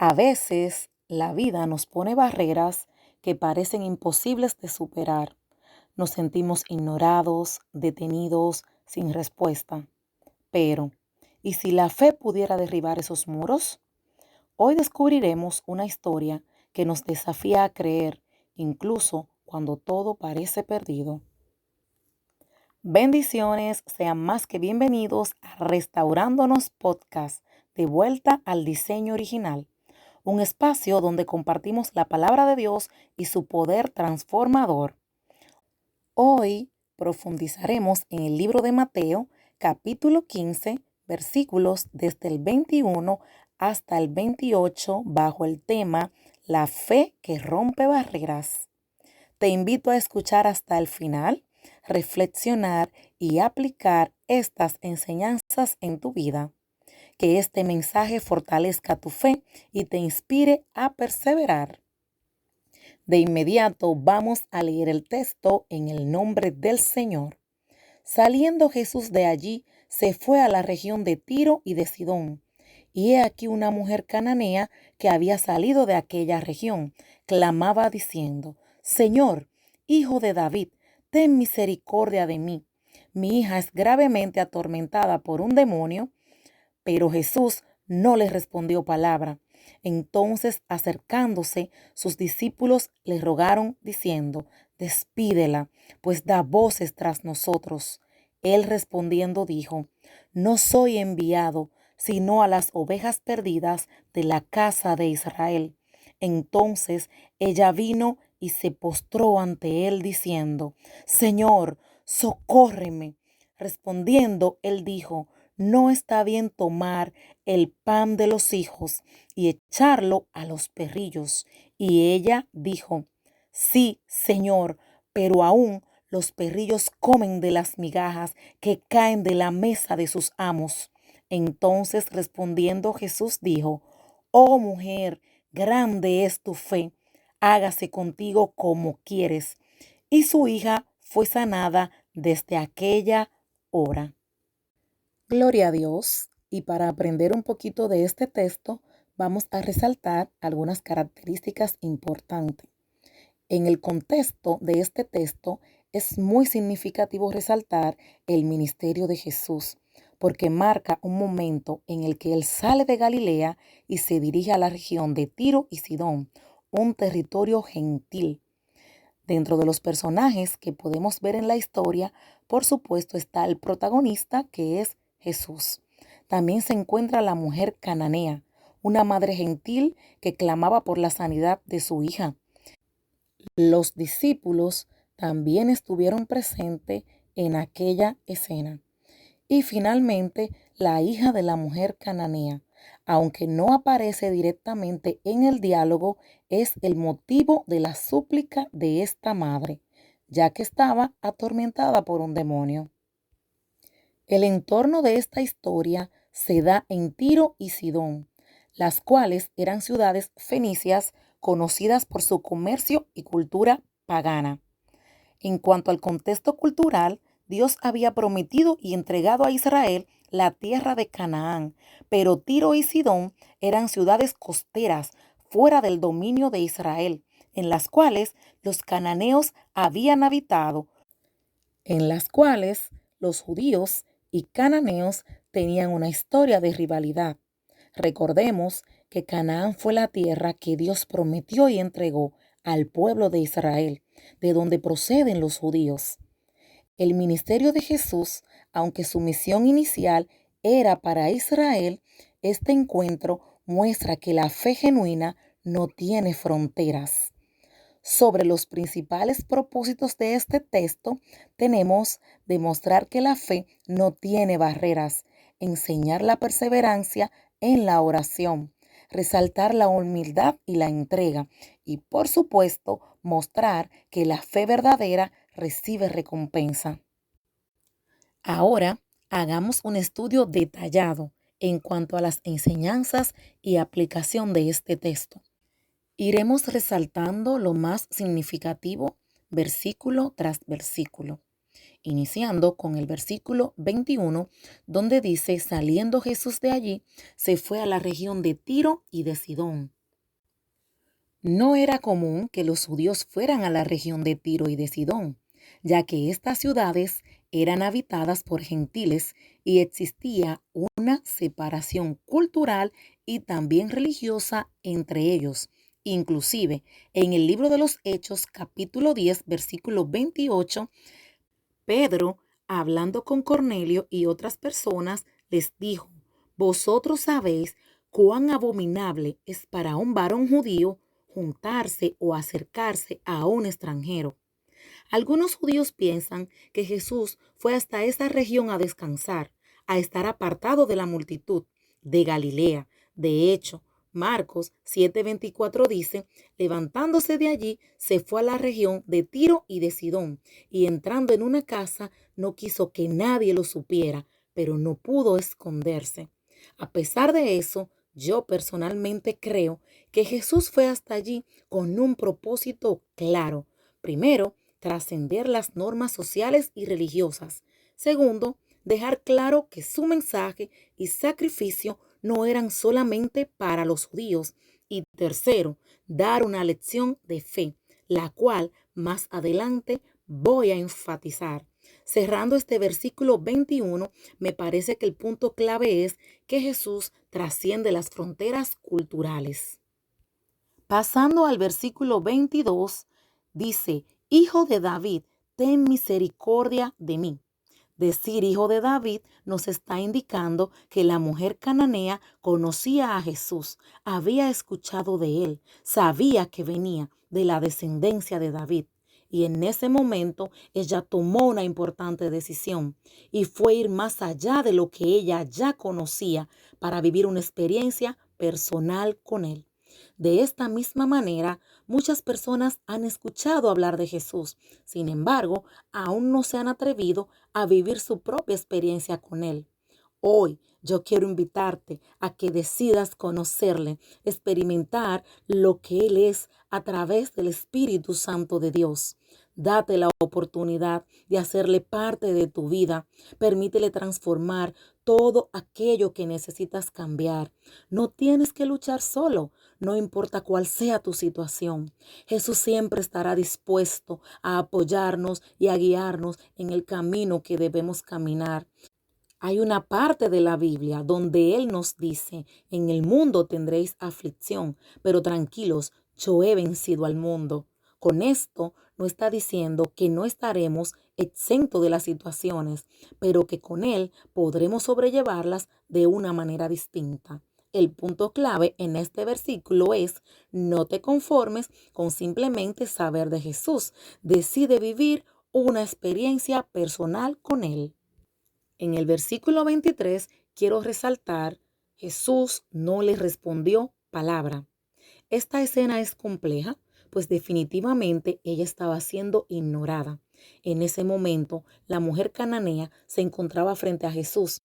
A veces la vida nos pone barreras que parecen imposibles de superar. Nos sentimos ignorados, detenidos, sin respuesta. Pero, ¿y si la fe pudiera derribar esos muros? Hoy descubriremos una historia que nos desafía a creer, incluso cuando todo parece perdido. Bendiciones, sean más que bienvenidos a Restaurándonos Podcast, de vuelta al diseño original, un espacio donde compartimos la palabra de Dios y su poder transformador. Hoy profundizaremos en el libro de Mateo, capítulo 15, versículos desde el 21 hasta el 28, bajo el tema La fe que rompe barreras. Te invito a escuchar hasta el final, reflexionar y aplicar estas enseñanzas en tu vida. Que este mensaje fortalezca tu fe y te inspire a perseverar. De inmediato vamos a leer el texto en el nombre del Señor. Saliendo Jesús de allí, se fue a la región de Tiro y de Sidón. Y he aquí una mujer cananea que había salido de aquella región, clamaba diciendo: Señor, hijo de David, ten misericordia de mí. Mi hija es gravemente atormentada por un demonio. Pero Jesús no le respondió palabra. Entonces, acercándose, sus discípulos le rogaron, diciendo: Despídela, pues da voces tras nosotros. Él respondiendo dijo: No soy enviado, sino a las ovejas perdidas de la casa de Israel. Entonces ella vino y se postró ante él, diciendo: Señor, socórreme. Respondiendo, él dijo: No está bien tomar el pan de los hijos y echarlo a los perrillos. Y ella dijo: Sí, Señor, pero aún los perrillos comen de las migajas que caen de la mesa de sus amos. Entonces respondiendo Jesús dijo: Oh mujer, grande es tu fe, hágase contigo como quieres. Y su hija fue sanada desde aquella hora. Gloria a Dios. Y para aprender un poquito de este texto, vamos a resaltar algunas características importantes. En el contexto de este texto es muy significativo resaltar el ministerio de Jesús, porque marca un momento en el que él sale de Galilea y se dirige a la región de Tiro y Sidón, un territorio gentil. Dentro de los personajes que podemos ver en la historia, por supuesto, está el protagonista, que es Jesús. También se encuentra la mujer cananea, una madre gentil que clamaba por la sanidad de su hija. Los discípulos también estuvieron presentes en aquella escena. Y finalmente, la hija de la mujer cananea, aunque no aparece directamente en el diálogo, es el motivo de la súplica de esta madre, ya que estaba atormentada por un demonio. El entorno de esta historia se da en Tiro y Sidón, las cuales eran ciudades fenicias conocidas por su comercio y cultura pagana. En cuanto al contexto cultural, Dios había prometido y entregado a Israel la tierra de Canaán, pero Tiro y Sidón eran ciudades costeras fuera del dominio de Israel, en las cuales los cananeos habían habitado, en las cuales los judíos y cananeos tenían una historia de rivalidad. Recordemos que Canaán fue la tierra que Dios prometió y entregó al pueblo de Israel, de donde proceden los judíos. El ministerio de Jesús, aunque su misión inicial era para Israel, este encuentro muestra que la fe genuina no tiene fronteras. Sobre los principales propósitos de este texto, tenemos demostrar que la fe no tiene barreras, enseñar la perseverancia en la oración, resaltar la humildad y la entrega y, por supuesto, mostrar que la fe verdadera recibe recompensa. Ahora, hagamos un estudio detallado en cuanto a las enseñanzas y aplicación de este texto. Iremos resaltando lo más significativo versículo tras versículo. iniciando con el versículo 21, donde dice: saliendo Jesús de allí, se fue a la región de Tiro y de Sidón. No era común que los judíos fueran a la región de Tiro y de Sidón, ya que estas ciudades eran habitadas por gentiles y existía una separación cultural y también religiosa entre ellos. Inclusive, en el libro de los Hechos, capítulo 10, versículo 28, Pedro, hablando con Cornelio y otras personas, les dijo: vosotros sabéis cuán abominable es para un varón judío juntarse o acercarse a un extranjero. Algunos judíos piensan que Jesús fue hasta esa región a descansar, a estar apartado de la multitud de Galilea. De hecho, Marcos 7:24 dice: levantándose de allí, se fue a la región de Tiro y de Sidón, y entrando en una casa, no quiso que nadie lo supiera, pero no pudo esconderse. A pesar de eso, yo personalmente creo que Jesús fue hasta allí con un propósito claro. Primero, trascender las normas sociales y religiosas. Segundo, dejar claro que su mensaje y sacrificio no eran solamente para los judíos. Y tercero, dar una lección de fe, la cual más adelante voy a enfatizar. Cerrando este versículo 21, me parece que el punto clave es que Jesús trasciende las fronteras culturales. Pasando al versículo 22, dice: Hijo de David, ten misericordia de mí. Decir hijo de David nos está indicando que la mujer cananea conocía a Jesús, había escuchado de él, sabía que venía de la descendencia de David. Y en ese momento ella tomó una importante decisión y fue ir más allá de lo que ella ya conocía para vivir una experiencia personal con él. De esta misma manera, muchas personas han escuchado hablar de Jesús, sin embargo, aún no se han atrevido a vivir su propia experiencia con Él. Hoy yo quiero invitarte a que decidas conocerle, experimentar lo que Él es a través del Espíritu Santo de Dios. Date la oportunidad de hacerle parte de tu vida. Permítele transformar todo aquello que necesitas cambiar. No tienes que luchar solo, no importa cuál sea tu situación. Jesús siempre estará dispuesto a apoyarnos y a guiarnos en el camino que debemos caminar. Hay una parte de la Biblia donde Él nos dice: en el mundo tendréis aflicción, pero tranquilos, yo he vencido al mundo. Con esto no está diciendo que no estaremos exentos de las situaciones, pero que con Él podremos sobrellevarlas de una manera distinta. El punto clave en este versículo es: no te conformes con simplemente saber de Jesús, decide vivir una experiencia personal con Él. En el versículo 23 quiero resaltar: Jesús no le respondió palabra. Esta escena es compleja, pues definitivamente ella estaba siendo ignorada. En ese momento, la mujer cananea se encontraba frente a Jesús,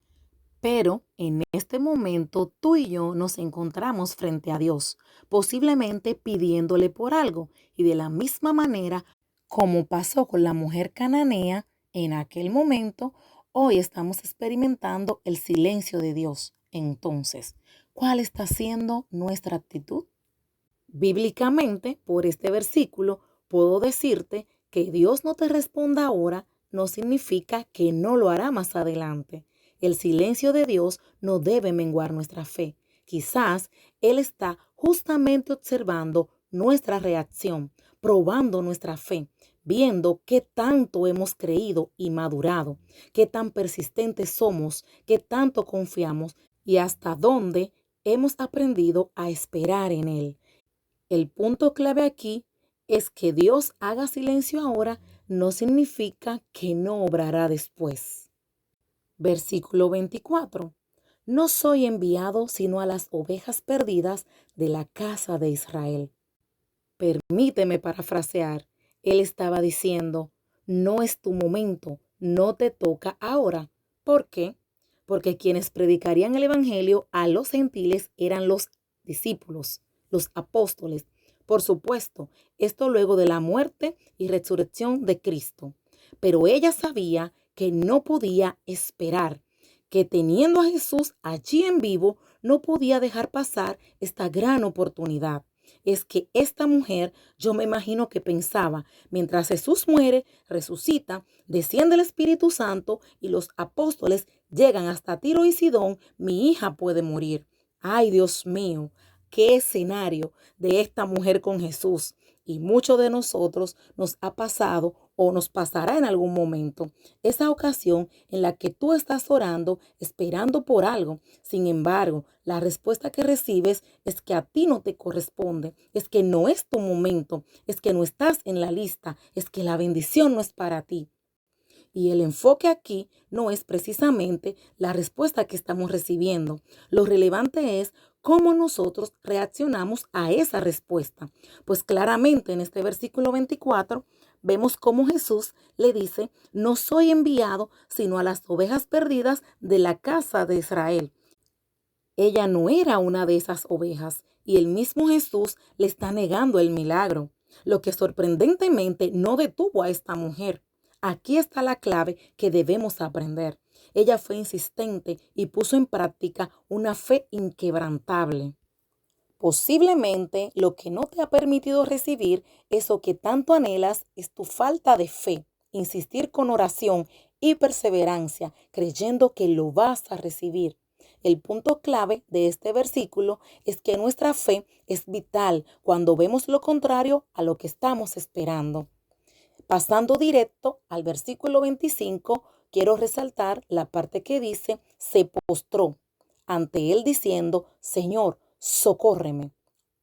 pero en este momento tú y yo nos encontramos frente a Dios, posiblemente pidiéndole por algo, y de la misma manera como pasó con la mujer cananea en aquel momento, hoy estamos experimentando el silencio de Dios. Entonces, ¿cuál está siendo nuestra actitud? Bíblicamente, por este versículo, puedo decirte que Dios no te responda ahora no significa que no lo hará más adelante. El silencio de Dios no debe menguar nuestra fe. Quizás Él está justamente observando nuestra reacción, probando nuestra fe, viendo qué tanto hemos creído y madurado, qué tan persistentes somos, qué tanto confiamos y hasta dónde hemos aprendido a esperar en Él. El punto clave aquí es que Dios haga silencio ahora no significa que no obrará después. Versículo 24. No soy enviado sino a las ovejas perdidas de la casa de Israel. Permíteme parafrasear. Él estaba diciendo: no es tu momento, no te toca ahora. ¿Por qué? Porque quienes predicarían el evangelio a los gentiles eran los discípulos, los apóstoles. Por supuesto, esto luego de la muerte y resurrección de Cristo. pero ella sabía que no podía esperar, que teniendo a Jesús allí en vivo, no podía dejar pasar esta gran oportunidad. Es que esta mujer, yo me imagino que pensaba, mientras Jesús muere, resucita, desciende el Espíritu Santo y los apóstoles llegan hasta Tiro y Sidón, mi hija puede morir. Ay, Dios mío, qué escenario de esta mujer con Jesús. Y muchos de nosotros nos ha pasado o nos pasará en algún momento. Esa ocasión en la que tú estás orando, esperando por algo. Sin embargo, la respuesta que recibes es que a ti no te corresponde, es que no es tu momento, es que no estás en la lista, es que la bendición no es para ti. Y el enfoque aquí no es precisamente la respuesta que estamos recibiendo. Lo relevante es cómo nosotros reaccionamos a esa respuesta. Pues claramente en este versículo 24 vemos cómo Jesús le dice, no soy enviado sino a las ovejas perdidas de la casa de Israel. Ella no era una de esas ovejas y el mismo Jesús le está negando el milagro, lo que sorprendentemente no detuvo a esta mujer. Aquí está la clave que debemos aprender. Ella fue insistente y puso en práctica una fe inquebrantable. Posiblemente lo que no te ha permitido recibir eso que tanto anhelas es tu falta de fe. Insistir con oración y perseverancia, creyendo que lo vas a recibir. El punto clave de este versículo es que nuestra fe es vital cuando vemos lo contrario a lo que estamos esperando. Pasando directo al versículo 25, quiero resaltar la parte que dice, se postró ante él diciendo, Señor, socórreme.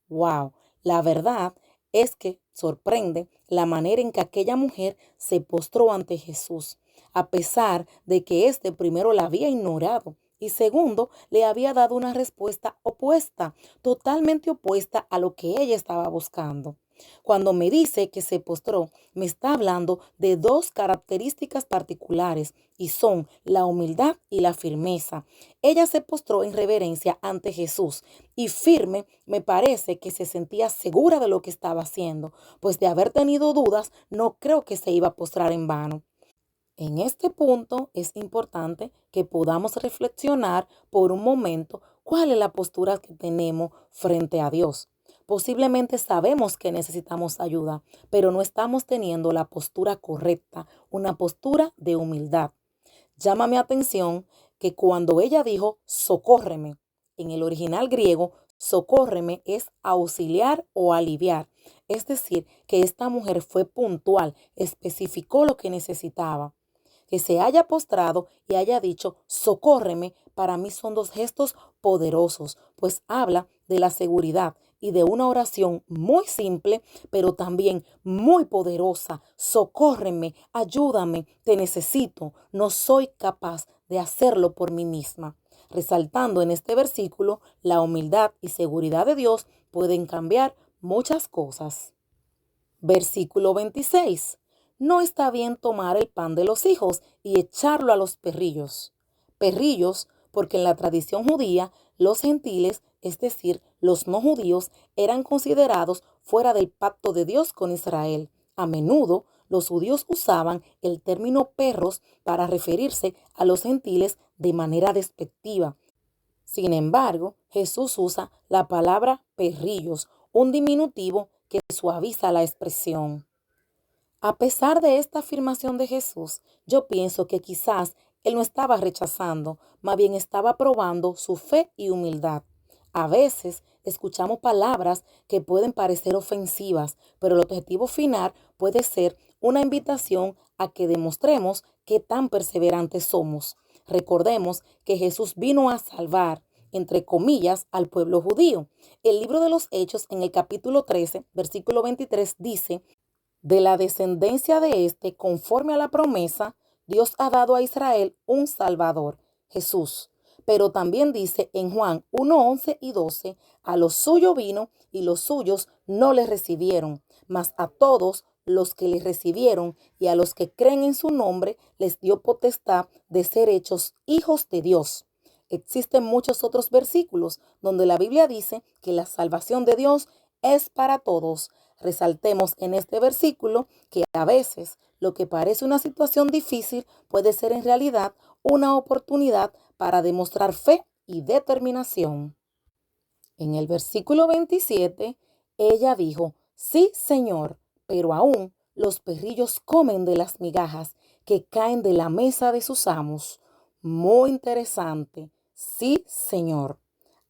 Wow, la verdad es que sorprende la manera en que aquella mujer se postró ante Jesús, a pesar de que éste primero la había ignorado y segundo le había dado una respuesta opuesta, totalmente opuesta a lo que ella estaba buscando. Cuando me dice que se postró, me está hablando de dos características particulares y son la humildad y la firmeza. Ella se postró en reverencia ante Jesús y firme me parece que se sentía segura de lo que estaba haciendo, pues de haber tenido dudas no creo que se iba a postrar en vano. En este punto es importante que podamos reflexionar por un momento cuál es la postura que tenemos frente a Dios. Posiblemente sabemos que necesitamos ayuda, pero no estamos teniendo la postura correcta, una postura de humildad. Llama mi atención que cuando ella dijo socórreme, en el original griego, socórreme es auxiliar o aliviar. Es decir, que esta mujer fue puntual, especificó lo que necesitaba. Que se haya postrado y haya dicho, socórreme, para mí son dos gestos poderosos, pues habla de la seguridad y de una oración muy simple, pero también muy poderosa. Socórreme, ayúdame, te necesito, no soy capaz de hacerlo por mí misma. Resaltando en este versículo, la humildad y seguridad de Dios pueden cambiar muchas cosas. Versículo 26. No está bien tomar el pan de los hijos y echarlo a los perrillos. Perrillos, porque en la tradición judía, los gentiles, es decir, los no judíos, eran considerados fuera del pacto de Dios con Israel. A menudo, los judíos usaban el término perros para referirse a los gentiles de manera despectiva. Sin embargo, Jesús usa la palabra perrillos, un diminutivo que suaviza la expresión. A pesar de esta afirmación de Jesús, yo pienso que quizás él no estaba rechazando, más bien estaba probando su fe y humildad. A veces escuchamos palabras que pueden parecer ofensivas, pero el objetivo final puede ser una invitación a que demostremos qué tan perseverantes somos. Recordemos que Jesús vino a salvar, entre comillas, al pueblo judío. El libro de los Hechos, en el capítulo 13, versículo 23, dice, de la descendencia de éste, conforme a la promesa, Dios ha dado a Israel un Salvador, Jesús. Pero también dice en Juan 1, 11 y 12, a los suyos vino y los suyos no le recibieron, mas a todos los que le recibieron y a los que creen en su nombre les dio potestad de ser hechos hijos de Dios. Existen muchos otros versículos donde la Biblia dice que la salvación de Dios es para todos. Resaltemos en este versículo que a veces lo que parece una situación difícil puede ser en realidad una oportunidad para demostrar fe y determinación. En el versículo 27, ella dijo, sí, Señor, pero aún los perrillos comen de las migajas que caen de la mesa de sus amos. Muy interesante. Sí, Señor.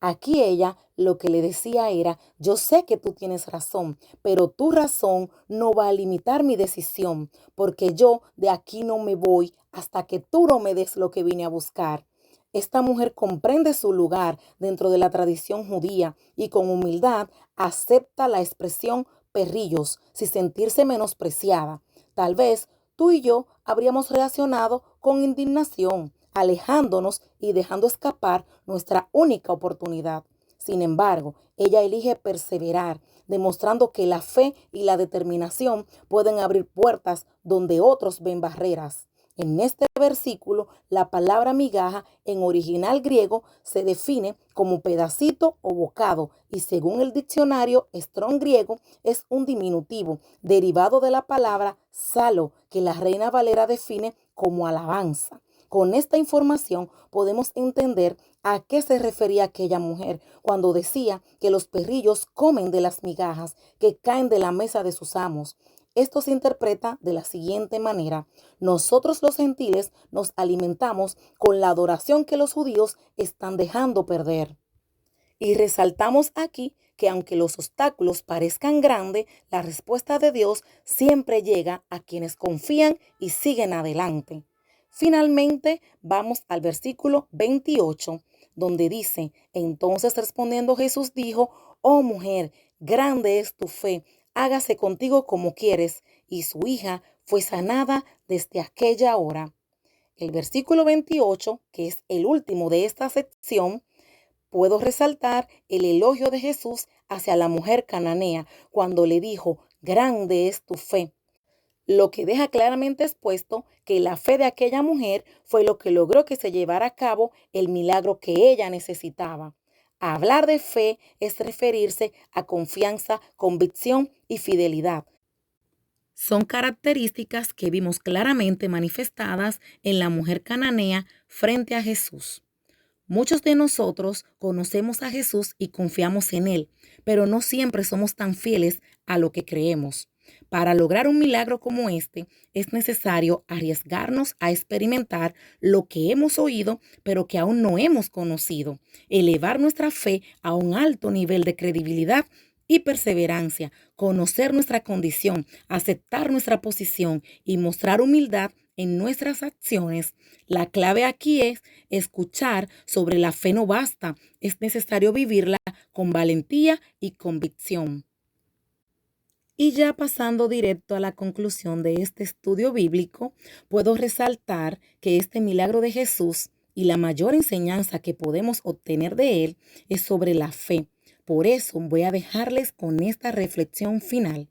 Aquí ella lo que le decía era, yo sé que tú tienes razón, pero tu razón no va a limitar mi decisión, porque yo de aquí no me voy hasta que tú no me des lo que vine a buscar. Esta mujer comprende su lugar dentro de la tradición judía y con humildad acepta la expresión perrillos sin sentirse menospreciada. Tal vez tú y yo habríamos reaccionado con indignación, alejándonos y dejando escapar nuestra única oportunidad. Sin embargo, ella elige perseverar, demostrando que la fe y la determinación pueden abrir puertas donde otros ven barreras. En este versículo, la palabra migaja en original griego se define como pedacito o bocado y según el diccionario Strong griego es un diminutivo derivado de la palabra salo que la Reina Valera define como alabanza. Con esta información podemos entender a qué se refería aquella mujer cuando decía que los perrillos comen de las migajas que caen de la mesa de sus amos. Esto se interpreta de la siguiente manera. Nosotros los gentiles nos alimentamos con la adoración que los judíos están dejando perder. Y resaltamos aquí que aunque los obstáculos parezcan grandes, la respuesta de Dios siempre llega a quienes confían y siguen adelante. Finalmente, vamos al versículo 28, donde dice, entonces respondiendo Jesús dijo, oh mujer, grande es tu fe, hágase contigo como quieres. Y su hija fue sanada desde aquella hora. El versículo 28, que es el último de esta sección, puedo resaltar el elogio de Jesús hacia la mujer cananea cuando le dijo, grande es tu fe, lo que deja claramente expuesto que la fe de aquella mujer fue lo que logró que se llevara a cabo el milagro que ella necesitaba. Hablar de fe es referirse a confianza, convicción y fidelidad. Son características que vimos claramente manifestadas en la mujer cananea frente a Jesús. Muchos de nosotros conocemos a Jesús y confiamos en Él, pero no siempre somos tan fieles a lo que creemos. Para lograr un milagro como este, es necesario arriesgarnos a experimentar lo que hemos oído, pero que aún no hemos conocido, elevar nuestra fe a un alto nivel de credibilidad y perseverancia, conocer nuestra condición, aceptar nuestra posición y mostrar humildad en nuestras acciones. La clave aquí es escuchar sobre la fe no basta, es necesario vivirla con valentía y convicción. Y ya pasando directo a la conclusión de este estudio bíblico, puedo resaltar que este milagro de Jesús y la mayor enseñanza que podemos obtener de él es sobre la fe. Por eso voy a dejarles con esta reflexión final.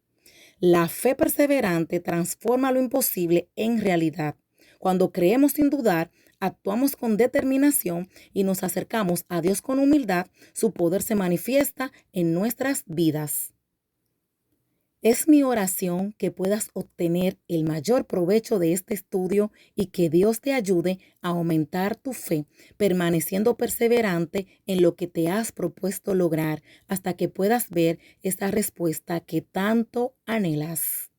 La fe perseverante transforma lo imposible en realidad. Cuando creemos sin dudar, actuamos con determinación y nos acercamos a Dios con humildad, su poder se manifiesta en nuestras vidas. Es mi oración que puedas obtener el mayor provecho de este estudio y que Dios te ayude a aumentar tu fe, permaneciendo perseverante en lo que te has propuesto lograr hasta que puedas ver esta respuesta que tanto anhelas.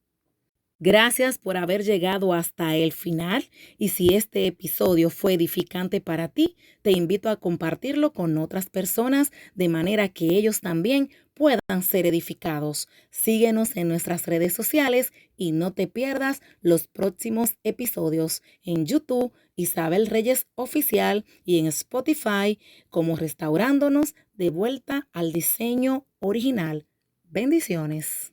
Gracias por haber llegado hasta el final y si este episodio fue edificante para ti, te invito a compartirlo con otras personas de manera que ellos también puedan ser edificados. Síguenos en nuestras redes sociales y no te pierdas los próximos episodios en YouTube, Isabel Reyes Oficial y en Spotify como Restaurándonos de vuelta al diseño original. Bendiciones.